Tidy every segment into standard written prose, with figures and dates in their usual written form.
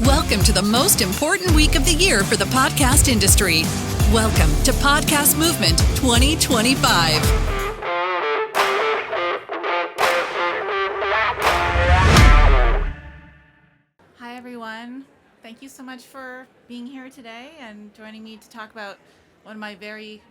Welcome to the most important week of the year for the podcast industry. Welcome to Podcast Movement 2025. Hi, everyone. Thank you so much for being here today and joining me to talk about one of my very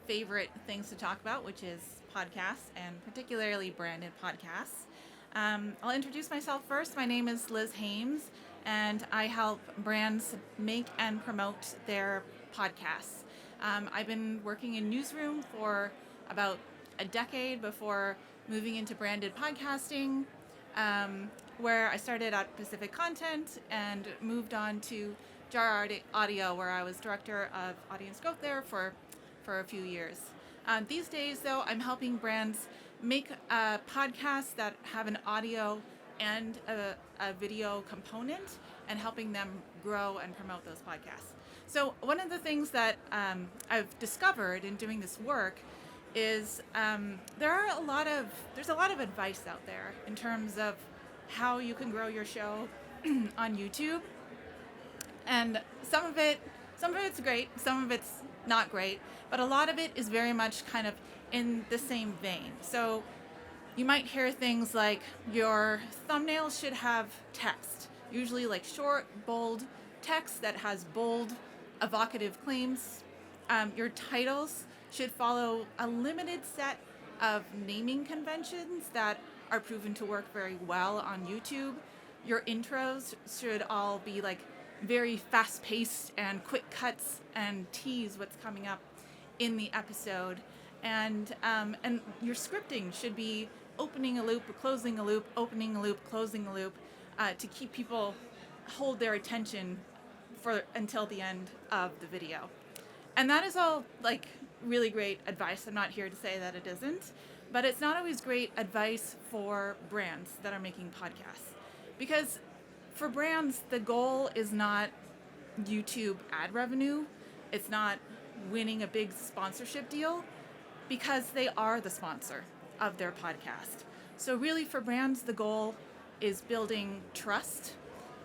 favorite things to talk about, which is podcasts, and particularly branded podcasts. I'll introduce myself first. My name is Liz Hames, and I help brands make and promote their podcasts. I've been working in newsroom for about a decade before moving into branded podcasting, where I started at Pacific Content and moved on to Jar Audio, where I was director of audience growth there for a few years. These days, though, I'm helping brands make podcasts that have an audio and a video component, and helping them grow and promote those podcasts. So one of the things that I've discovered in doing this work is there's a lot of advice out there in terms of how you can grow your show on YouTube, and some of it's great, some of it's not great, but a lot of it is very much kind of in the same vein. So you might hear things like your thumbnail should have text, usually like short, bold text that has bold, evocative claims. Your titles should follow a limited set of naming conventions that are proven to work very well on YouTube. Your intros should all be like very fast-paced and quick cuts and tease what's coming up in the episode. And your scripting should be opening a loop, closing a loop, opening a loop, closing a loop, to keep people hold their attention until the end of the video. And that is all like really great advice. I'm not here to say that it isn't, but it's not always great advice for brands that are making podcasts. Because for brands, the goal is not YouTube ad revenue. It's not winning a big sponsorship deal, because they are the sponsor of their podcast. So really for brands, the goal is building trust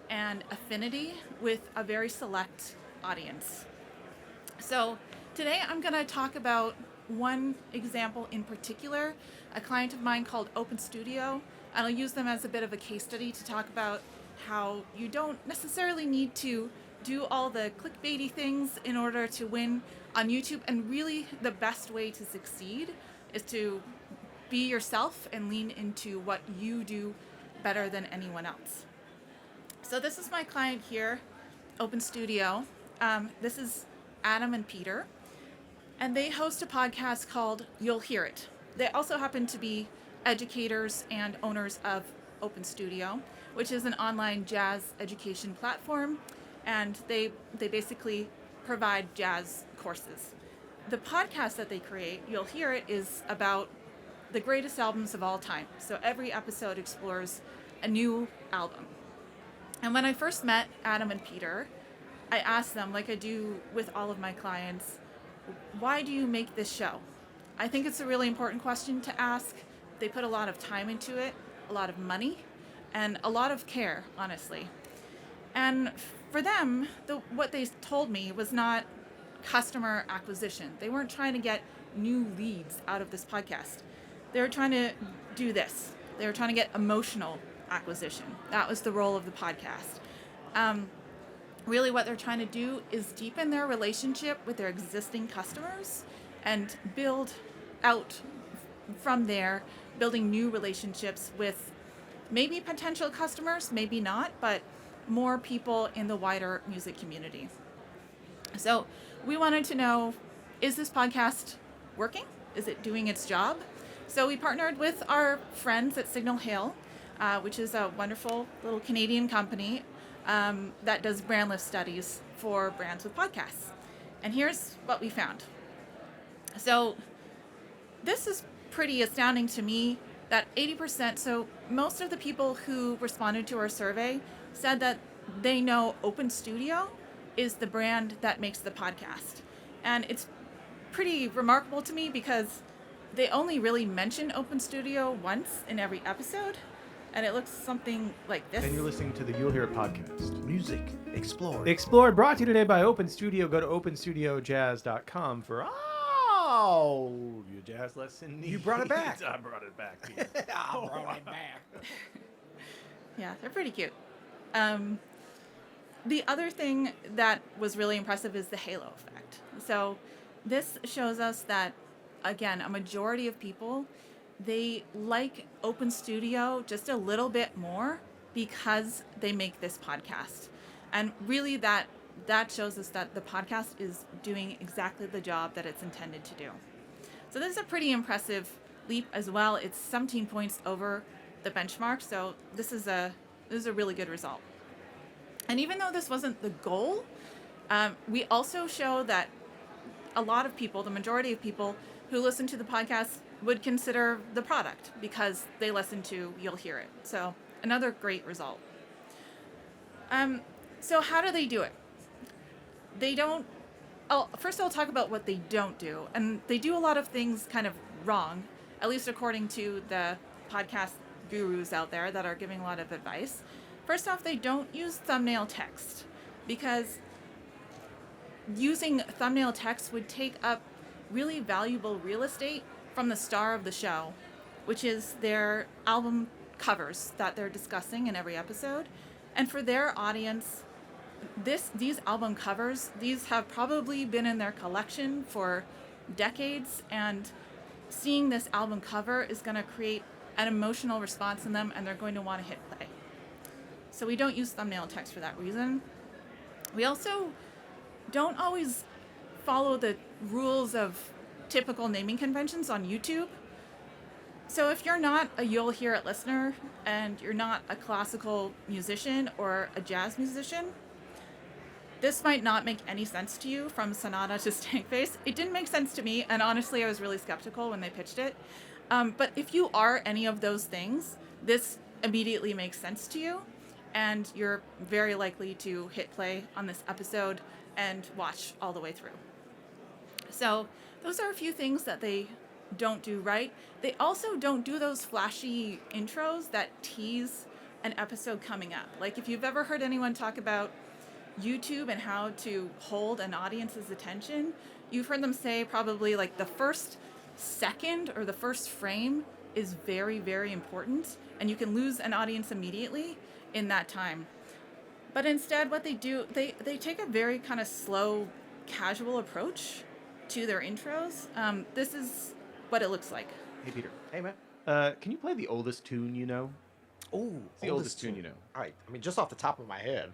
and affinity with a very select audience. So today I'm going to talk about one example in particular, a client of mine called Open Studio, and I'll use them as a bit of a case study to talk about how you don't necessarily need to do all the clickbaity things in order to win on YouTube, and really the best way to succeed is to be yourself and lean into what you do better than anyone else. So this is my client here, Open Studio. This is Adam and Peter, and they host a podcast called You'll Hear It. They also happen to be educators and owners of Open Studio, which is an online jazz education platform, and they basically provide jazz courses. The podcast that they create, You'll Hear It, is about the greatest albums of all time. So every episode explores a new album. And when I first met Adam and Peter, I asked them, like I do with all of my clients, why do you make this show? I think it's a really important question to ask. They put a lot of time into it, a lot of money, and a lot of care, honestly. And for them, what they told me was not customer acquisition. They weren't trying to get new leads out of this podcast. They were trying to do this. They were trying to get emotional acquisition. That was the role of the podcast. Really what they're trying to do is deepen their relationship with their existing customers and build out from there, building new relationships with maybe potential customers, maybe not, but more people in the wider music community. So we wanted to know, is this podcast working? Is it doing its job? So we partnered with our friends at Signal Hill, which is a wonderful little Canadian company that does brand lift studies for brands with podcasts. And here's what we found. So this is pretty astounding to me, that 80%, so most of the people who responded to our survey said that they know Open Studio is the brand that makes the podcast. And it's pretty remarkable to me because they only really mention Open Studio once in every episode. And it looks something like this. And you're listening to the You'll Hear It podcast. Music explored. Explored, brought to you today by Open Studio. Go to openstudiojazz.com for all your jazz lesson needs. You brought it back. I brought it back, Peter. I brought it back. Yeah, they're pretty cute. The other thing that was really impressive is the halo effect. So this shows us that, again, a majority of people, they like Open Studio just a little bit more because they make this podcast. And really that shows us that the podcast is doing exactly the job that it's intended to do. So this is a pretty impressive leap as well. It's 17 points over the benchmark. So this is a really good result. And even though this wasn't the goal, we also show that a lot of people, the majority of people who listen to the podcast, would consider the product because they listen to You'll Hear It. So another great result. So how do they do it? First I'll talk about what they don't do. And they do a lot of things kind of wrong, at least according to the podcast gurus out there that are giving a lot of advice. First off, they don't use thumbnail text because using thumbnail text would take up really valuable real estate from the star of the show, which is their album covers that they're discussing in every episode. And for their audience, these album covers, these have probably been in their collection for decades, and seeing this album cover is going to create an emotional response in them, and they're going to want to hit play. So we don't use thumbnail text for that reason. We also don't always follow the rules of typical naming conventions on YouTube. So if you're not a You'll Hear It listener and you're not a classical musician or a jazz musician, this might not make any sense to you from Sonata to Stankface. It didn't make sense to me, and honestly, I was really skeptical when they pitched it. But if you are any of those things, this immediately makes sense to you, and you're very likely to hit play on this episode and watch all the way through. So those are a few things that they don't do right. They also don't do those flashy intros that tease an episode coming up. Like if you've ever heard anyone talk about YouTube and how to hold an audience's attention, you've heard them say probably like the first second or the first frame is very, very important, and you can lose an audience immediately in that time. But instead what they do, they take a very kind of slow, casual approach to their intros. This is what it looks like. Hey, Peter. Hey, man. Can you play the oldest tune you know? Oh, It's the oldest tune you know. All right. I mean, just off the top of my head.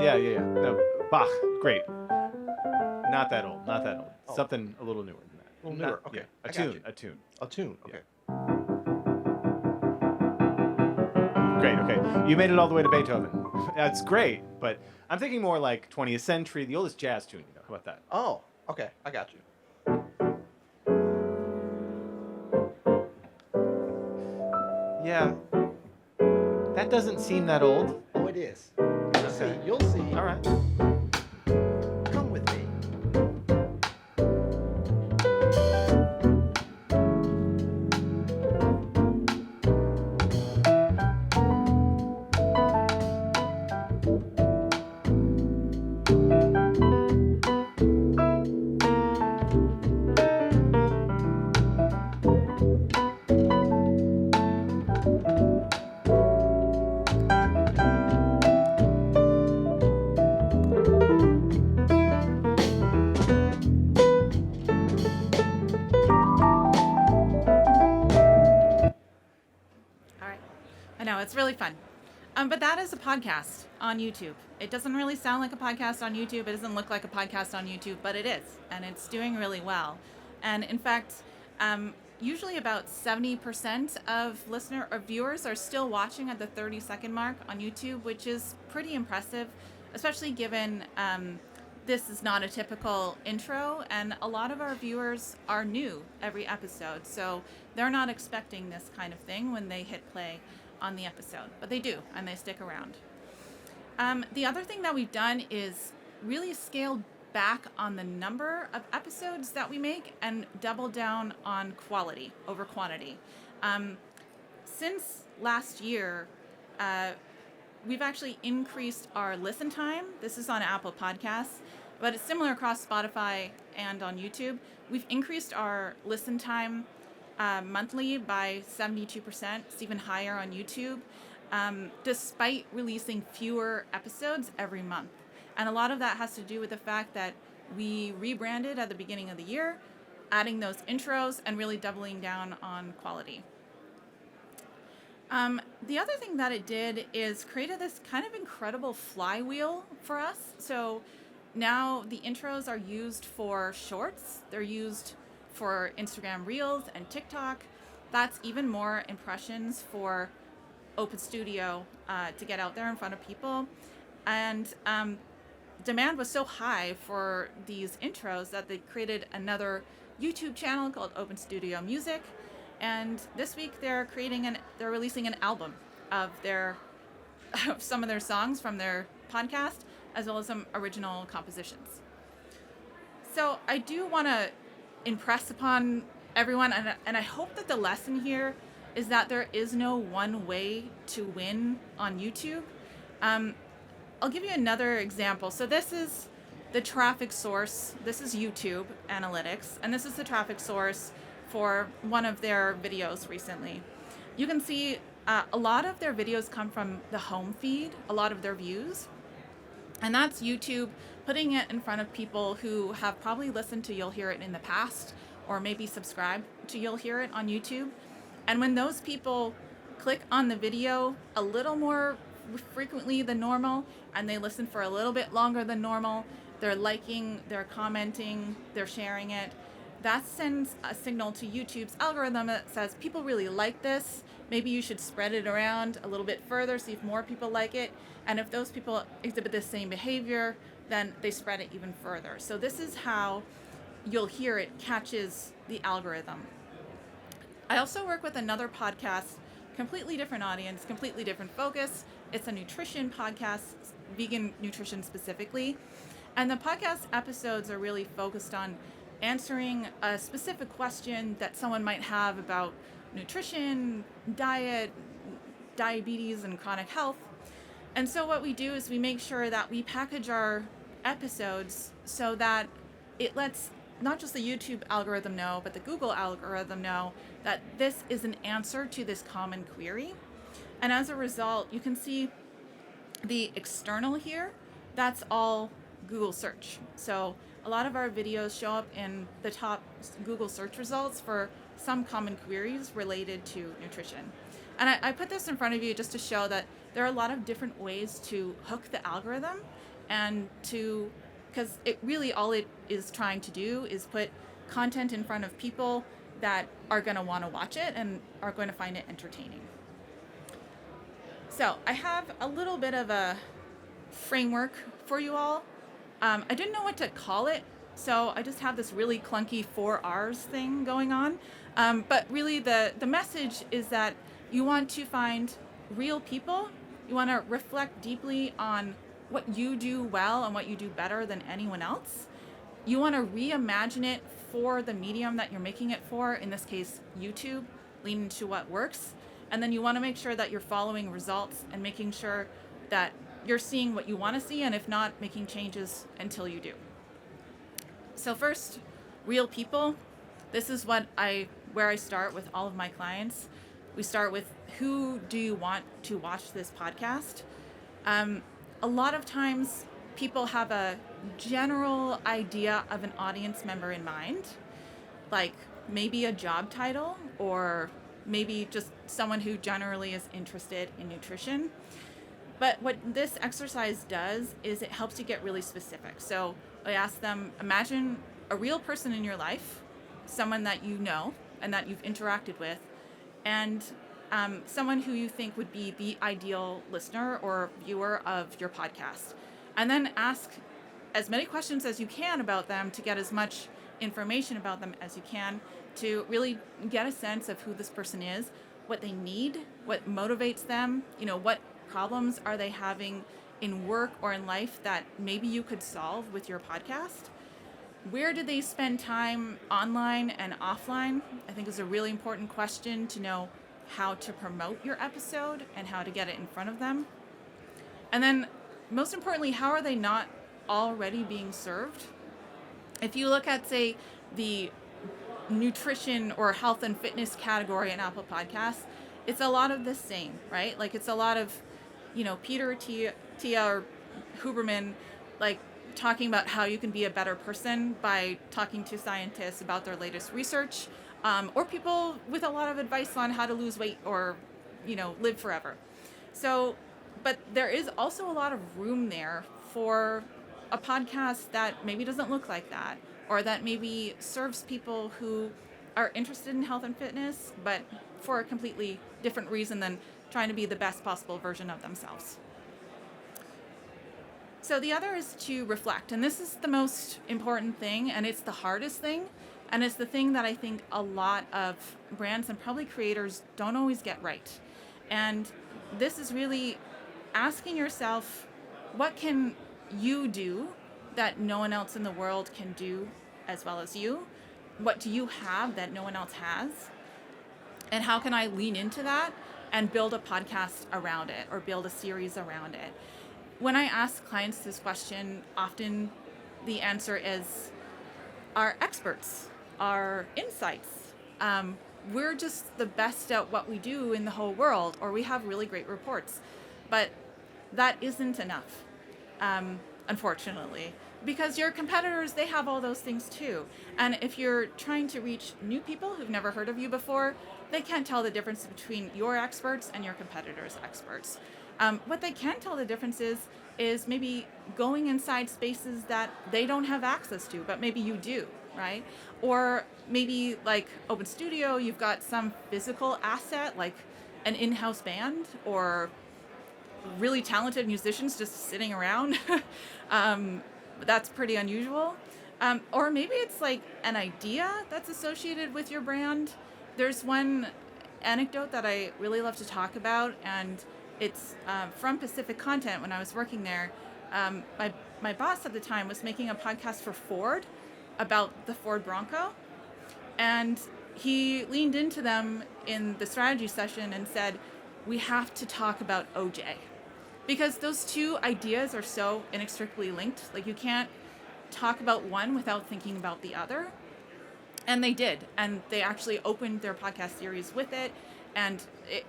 Yeah. No, Bach. Great. Not that old. Oh. Something a little newer than that. A little newer, okay. Yeah. I got you. A tune. A tune. Okay. Great, okay. You made it all the way to Beethoven. That's great, but I'm thinking more like 20th century, the oldest jazz tune you know. How about that? Oh, okay. I got you. Yeah. That doesn't seem that old. Oh, it is. You'll see. Okay. You'll see. All right. Come with me. It's really fun. But that is a podcast on YouTube. It doesn't really sound like a podcast on YouTube. It doesn't look like a podcast on YouTube, but it is. And it's doing really well. And in fact, usually about 70% of listener or viewers are still watching at the 30-second mark on YouTube, which is pretty impressive, especially given this is not a typical intro. And a lot of our viewers are new every episode. So they're not expecting this kind of thing when they hit play on the episode, but they do, and they stick around. The other thing that we've done is really scaled back on the number of episodes that we make and double down on quality over quantity. Since last year, we've actually increased our listen time. This is on Apple Podcasts, but it's similar across Spotify and on YouTube. We've increased our listen time monthly by 72%. It's even higher on YouTube, despite releasing fewer episodes every month. And a lot of that has to do with the fact that we rebranded at the beginning of the year, adding those intros and really doubling down on quality. The other thing that it did is created this kind of incredible flywheel for us. So now the intros are used for shorts. They're used for Instagram Reels and TikTok. That's even more impressions for Open Studio to get out there in front of people. And demand was so high for these intros that they created another YouTube channel called Open Studio Music. And this week they're releasing an album of some of their songs from their podcast, as well as some original compositions. So I do want to impress upon everyone, and I hope that the lesson here is that there is no one way to win on YouTube. I'll give you another example. So this is the traffic source. This is YouTube Analytics, and this is the traffic source for one of their videos recently. You can see a lot of their videos come from the home feed, a lot of their views. And that's YouTube putting it in front of people who have probably listened to You'll Hear It in the past, or maybe subscribed to You'll Hear It on YouTube. And when those people click on the video a little more frequently than normal, and they listen for a little bit longer than normal, they're liking, they're commenting, they're sharing it, that sends a signal to YouTube's algorithm that says, people really like this. Maybe you should spread it around a little bit further, see if more people like it. And if those people exhibit the same behavior, then they spread it even further. So this is how You'll Hear It catches the algorithm. I also work with another podcast, completely different audience, completely different focus. It's a nutrition podcast, vegan nutrition specifically. And the podcast episodes are really focused on answering a specific question that someone might have about nutrition, diet, diabetes, and chronic health. And so what we do is we make sure that we package our episodes so that it lets not just the YouTube algorithm know, but the Google algorithm know that this is an answer to this common query. And as a result, you can see the external here, that's all Google search. So a lot of our videos show up in the top Google search results for some common queries related to nutrition. And I put this in front of you just to show that there are a lot of different ways to hook the algorithm, and because it really all it is trying to do is put content in front of people that are going to want to watch it and are going to find it entertaining. So I have a little bit of a framework for you all. I didn't know what to call it, so I just have this really clunky 4 R's thing going on. But really the message is that you want to find real people. You want to reflect deeply on what you do well and what you do better than anyone else. You want to reimagine it for the medium that you're making it for, in this case, YouTube, lean into what works. And then you want to make sure that you're following results and making sure that you're seeing what you want to see, and if not, making changes until you do. So first, real people. This is where I start with all of my clients. We start with, who do you want to watch this podcast? A lot of times people have a general idea of an audience member in mind, like maybe a job title, or maybe just someone who generally is interested in nutrition. But what this exercise does is it helps you get really specific. So I ask them, imagine a real person in your life, someone that you know and that you've interacted with, and someone who you think would be the ideal listener or viewer of your podcast. And then ask as many questions as you can about them to get as much information about them as you can to really get a sense of who this person is, what they need, what motivates them, what problems are they having in work or in life that maybe you could solve with your podcast? Where do they spend time online and offline? I think is a really important question to know how to promote your episode and how to get it in front of them. And then, most importantly, how are they not already being served? If you look at, say, the nutrition or health and fitness category in Apple Podcasts, it's a lot of the same, right? Like it's a lot of, Peter Tia or Huberman, like talking about how you can be a better person by talking to scientists about their latest research, or people with a lot of advice on how to lose weight or, live forever. So, but there is also a lot of room there for a podcast that maybe doesn't look like that, or that maybe serves people who are interested in health and fitness, but for a completely different reason than trying to be the best possible version of themselves. So the other is to reflect, and this is the most important thing, and it's the hardest thing, and it's the thing that I think a lot of brands and probably creators don't always get right. And this is really asking yourself, what can you do that no one else in the world can do as well as you? What do you have that no one else has? And how can I lean into that and build a podcast around it or build a series around it? When I ask clients this question, often the answer is our experts, our insights. We're just the best at what we do in the whole world, or we have really great reports. But that isn't enough, unfortunately, because your competitors, they have all those things too. And if you're trying to reach new people who've never heard of you before, they can't tell the difference between your experts and your competitors' experts. What they can tell the difference is maybe going inside spaces that they don't have access to, but maybe you do, right? Or maybe like Open Studio, you've got some physical asset like an in-house band or really talented musicians just sitting around. That's pretty unusual. Or maybe it's like an idea that's associated with your brand. There's one anecdote that I really love to talk about, and it's from Pacific Content. When I was working there, my boss at the time was making a podcast for Ford about the Ford Bronco, and he leaned into them in the strategy session and said, we have to talk about OJ, because those two ideas are so inextricably linked. Like you can't talk about one without thinking about the other. And they did, and they actually opened their podcast series with it, and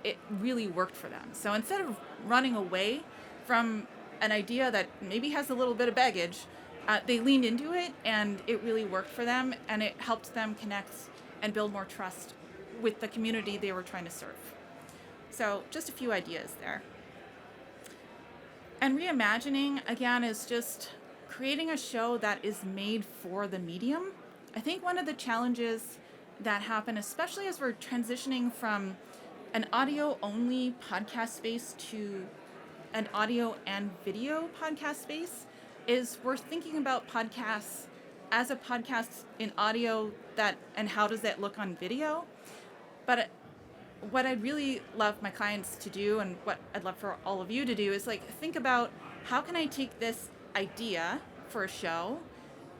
it really worked for them. So instead of running away from an idea that maybe has a little bit of baggage, they leaned into it, and it really worked for them, and it helped them connect and build more trust with the community they were trying to serve. So just a few ideas there. And reimagining, again, is just creating a show that is made for the medium. I think one of the challenges that happen, especially as we're transitioning from an audio-only podcast space to an audio and video podcast space, is we're thinking about podcasts as a podcast in audio and how does that look on video. But what I'd really love my clients to do, and what I'd love for all of you to do, is like think about how can I take this idea for a show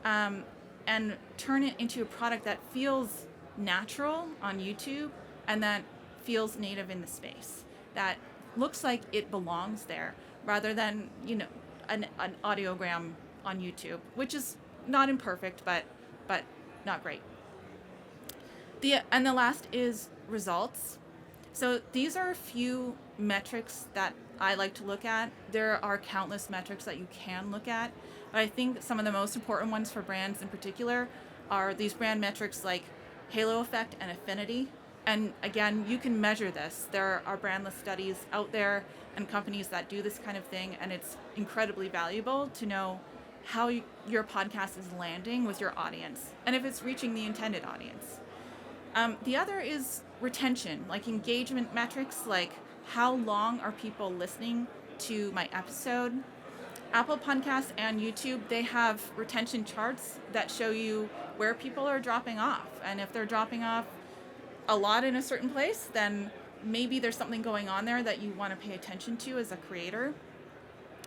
and turn it into a product that feels natural on YouTube and that feels native in the space, that looks like it belongs there, rather than an audiogram on YouTube, which is not imperfect, but not great. The last is results. So these are a few metrics that I like to look at. There are countless metrics that you can look at, but I think some of the most important ones for brands in particular are these brand metrics like halo effect and affinity. And again, you can measure this. There are brandless studies out there and companies that do this kind of thing, and it's incredibly valuable to know how your podcast is landing with your audience and if it's reaching the intended audience. The other is retention, like engagement metrics, like how long are people listening to my episode. Apple Podcasts and YouTube, they have retention charts that show you where people are dropping off. And if they're dropping off a lot in a certain place, then maybe there's something going on there that you want to pay attention to as a creator.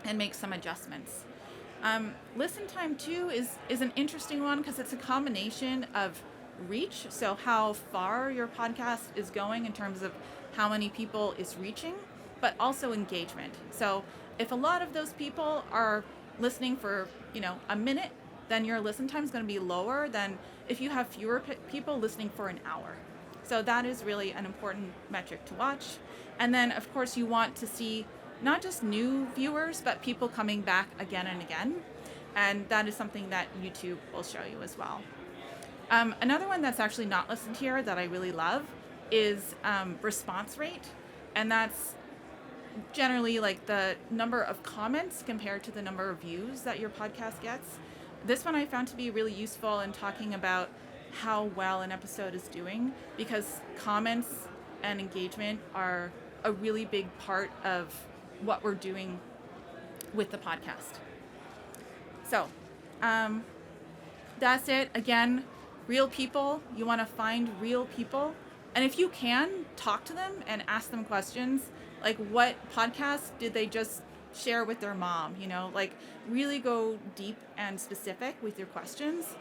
and make some adjustments. Listen time too is an interesting one because it's a combination of reach, so how far your podcast is going in terms of how many people it's reaching, but also engagement. So if a lot of those people are listening for a minute, then your listen time is going to be lower than if you have fewer people listening for an hour. So that is really an important metric to watch. And then of course you want to see not just new viewers, but people coming back again and again. And that is something that YouTube will show you as well. Another one that's actually not listed here that I really love is response rate. And that's generally like the number of comments compared to the number of views that your podcast gets. This one I found to be really useful in talking about how well an episode is doing, because comments and engagement are a really big part of what we're doing with the podcast. So that's it. Again, real people. You want to find real people. And if you can, talk to them and ask them questions. Like, what podcast did they just share with their mom? Like, really go deep and specific with your questions.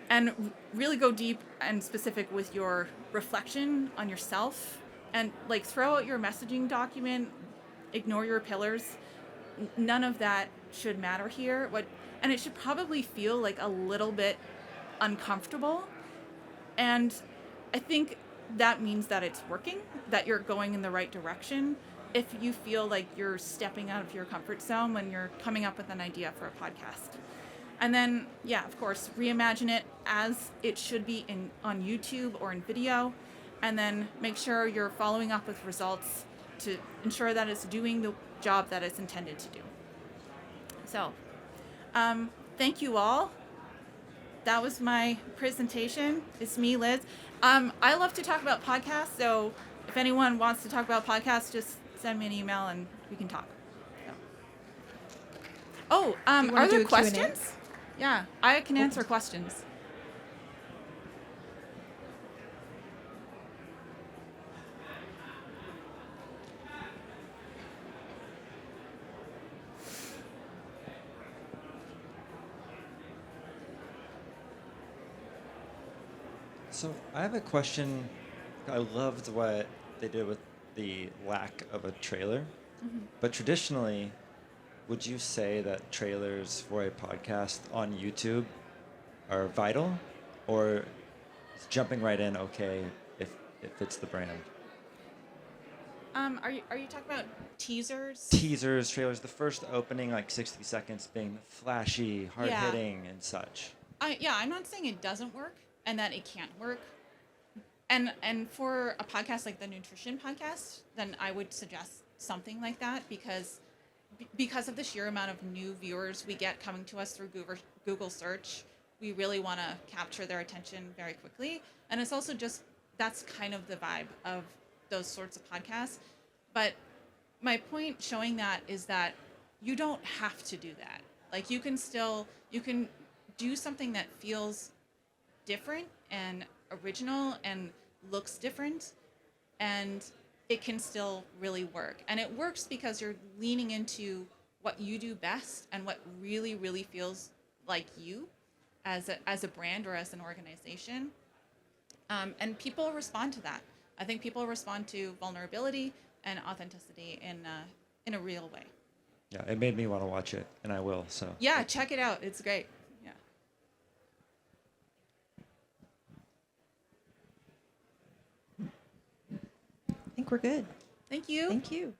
And really go deep and specific with your reflection on yourself. And, like, throw out your messaging document. Ignore your pillars. None of that should matter here. And it should probably feel like a little bit uncomfortable. And I think that means that it's working, that you're going in the right direction. If you feel like you're stepping out of your comfort zone when you're coming up with an idea for a podcast. And then, yeah, of course, reimagine it as it should be on YouTube or in video. And then make sure you're following up with results to ensure that it's doing the job that it's intended to do. So, thank you all. That was my presentation. It's me, Liz. I love to talk about podcasts, so if anyone wants to talk about podcasts, just send me an email and we can talk. So. Oh, are there questions? Yeah, I can answer questions. So I have a question. I loved what they did with the lack of a trailer. Mm-hmm. But traditionally, would you say that trailers for a podcast on YouTube are vital, or is jumping right in okay if it fits the brand? Are you talking about teasers? Teasers, trailers, the first opening, like 60 seconds being flashy, hard-hitting, and such. I'm not saying it doesn't work and that it can't work. And for a podcast like the Nutrition Podcast, then I would suggest something like that because of the sheer amount of new viewers we get coming to us through Google search. We really want to capture their attention very quickly. And it's also just, that's kind of the vibe of those sorts of podcasts. But my point showing that is that you don't have to do that. Like you can do something that feels different and original and looks different, and it can still really work. And it works because you're leaning into what you do best and what really, really feels like you as a brand or as an organization. And people respond to that. I think people respond to vulnerability and authenticity in a real way. Yeah, it made me want to watch it, and I will. So yeah, check it out. It's great. Yeah. I think we're good. Thank you. Thank you.